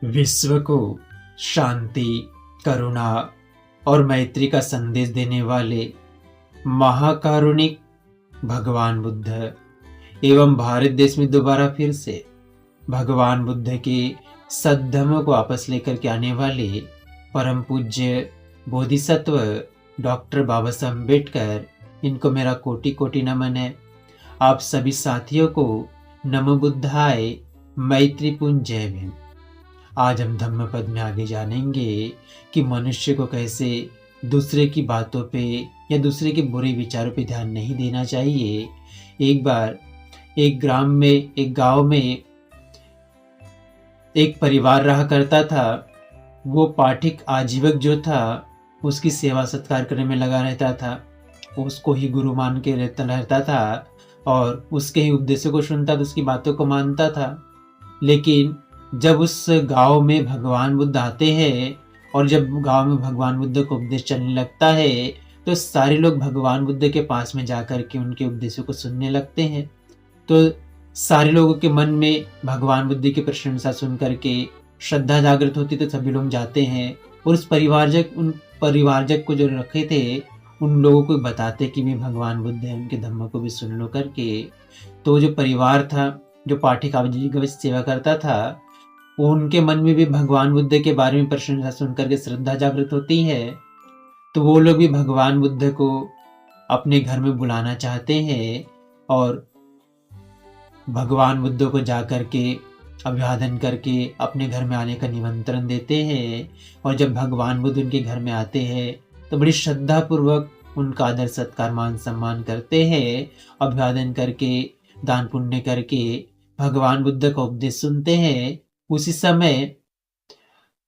विश्व को शांति, करुणा और मैत्री का संदेश देने वाले महाकारुणिक भगवान बुद्ध एवं भारत देश में दोबारा फिर से भगवान बुद्ध के सद्धर्म को वापस लेकर के आने वाले परम पूज्य बोधिसत्व डॉक्टर बाबा साहब अम्बेडकर, इनको मेरा कोटि कोटि नमन है। आप सभी साथियों को नमो बुद्धाय, मैत्रीपूर्ण जय भीम। आज हम धम्म पद में आगे जानेंगे कि मनुष्य को कैसे दूसरे की बातों पे या दूसरे के बुरे विचारों पे ध्यान नहीं देना चाहिए। एक बार एक गांव में एक परिवार रहा करता था। वो पाठिक आजीवक जो था उसकी सेवा सत्कार करने में लगा रहता था, उसको ही गुरु मान के रहता था और उसके ही उपदेशों को सुनता था, उसकी बातों को मानता था। लेकिन जब उस गांव में भगवान बुद्ध आते हैं और जब गांव में भगवान बुद्ध को उपदेश चलने लगता है तो सारे लोग भगवान बुद्ध के पास में जाकर के उनके उपदेशों को सुनने लगते हैं। तो सारे लोगों के मन में भगवान बुद्ध की प्रशंसा सुन करके श्रद्धा जागृत होती, तो सभी लोग जाते हैं और उन परिवारजक को जो रखे थे उन लोगों को बताते कि मैं भगवान बुद्ध है, उनके धम्म को भी सुन लो करके। तो जो परिवार था, जो पाठिक आजीविका सेवा करता था, उनके मन में भी भगवान बुद्ध के बारे में प्रशंसा सुन करके श्रद्धा जागृत होती है। तो वो लोग भी भगवान बुद्ध को अपने घर में बुलाना चाहते हैं और भगवान बुद्ध को जाकर के अभिवादन करके अपने घर में आने का निमंत्रण देते हैं। और जब भगवान बुद्ध उनके घर में आते हैं तो बड़ी श्रद्धा पूर्वक उनका आदर सत्कार मान सम्मान करते हैं, अभिवादन करके दान पुण्य करके भगवान बुद्ध का उपदेश सुनते हैं। उसी समय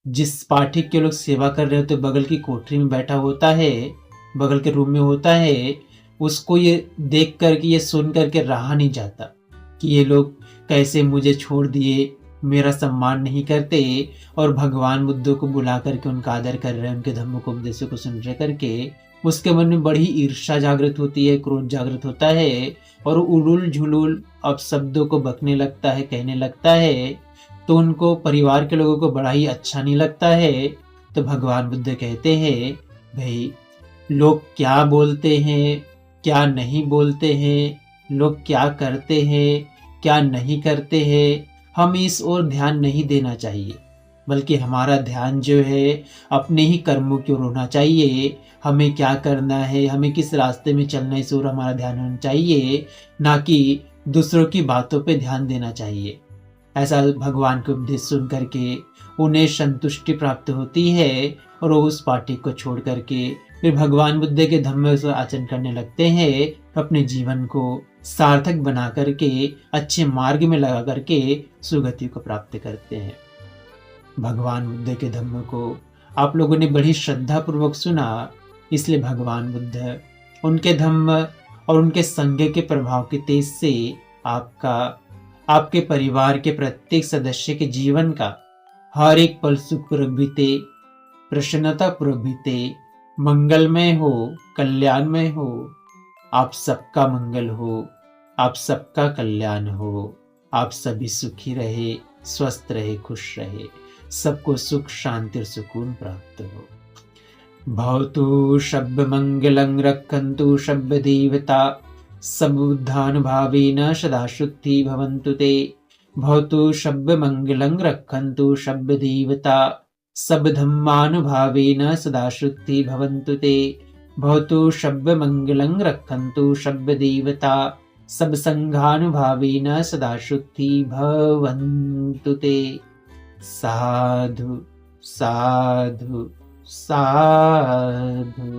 जिस पाठिक के लोग सेवा कर रहे होते बगल की कोठरी में बैठा होता है, बगल के रूम में होता है, उसको ये देख करके, ये सुन करके रहा नहीं जाता कि ये लोग कैसे मुझे छोड़ दिए, मेरा सम्मान नहीं करते और भगवान बुद्ध को बुला करके उनका आदर कर रहे हैं, उनके धम्म को उपदेशों को सुन रहे करके। उसके मन में बड़ी ईर्ष्या जागृत होती है, क्रोध जागृत होता है और उलूल झुलूल अपशब्दों को बकने लगता है, कहने लगता है। तो उनको परिवार के लोगों को बड़ा ही अच्छा नहीं लगता है। तो भगवान बुद्ध कहते हैं, भाई लोग क्या बोलते हैं, क्या नहीं बोलते हैं, लोग क्या करते हैं, क्या नहीं करते हैं, हम इस ओर ध्यान नहीं देना चाहिए, बल्कि हमारा ध्यान जो है अपने ही कर्मों की ओर होना चाहिए। हमें क्या करना है, हमें किस रास्ते में चलना है, इस ओर हमारा ध्यान होना चाहिए, ना कि दूसरों की बातों पे ध्यान देना चाहिए। ऐसा भगवान के उपदेश सुन करके उन्हें संतुष्टि प्राप्त होती है और वो उस पार्टी को छोड़ करके फिर भगवान बुद्ध के धम्म से आचरण करने लगते हैं, अपने जीवन को सार्थक बना करके अच्छे मार्ग में लगा करके सुगति को प्राप्त करते हैं। भगवान बुद्ध के धम्म को आप लोगों ने बड़ी श्रद्धा पूर्वक सुना, इसलिए भगवान बुद्ध उनके धम्म और उनके संग के प्रभाव के तेज से आपके परिवार के प्रत्येक सदस्य के जीवन का हर एक पल सुखपूर्वक बीते, प्रसन्नता पूर्वक बीते, मंगलमय हो, कल्याणमय हो। आप सबका मंगल हो, आप सबका कल्याण हो, आप सभी सुखी रहे, स्वस्थ रहे, खुश रहे, सबको सुख शांति और सुकून प्राप्त हो। भवतु शब्द मंगलं रक्षन्तु शब्द देवता सबुद्धानुभावेन सदा शुद्धि भवन्तु ते। भवतु शब्द मंगलं रक्षन्तु शब्द देवता सब धम्मानुभावेन सदा शुद्धि भवन्तु ते। भवतु शब्द मंगलं रक्षन्तु शब्द देवता सब संघानुभावेन सदा शुद्धि भवन्तु ते। साधु साधु साधु।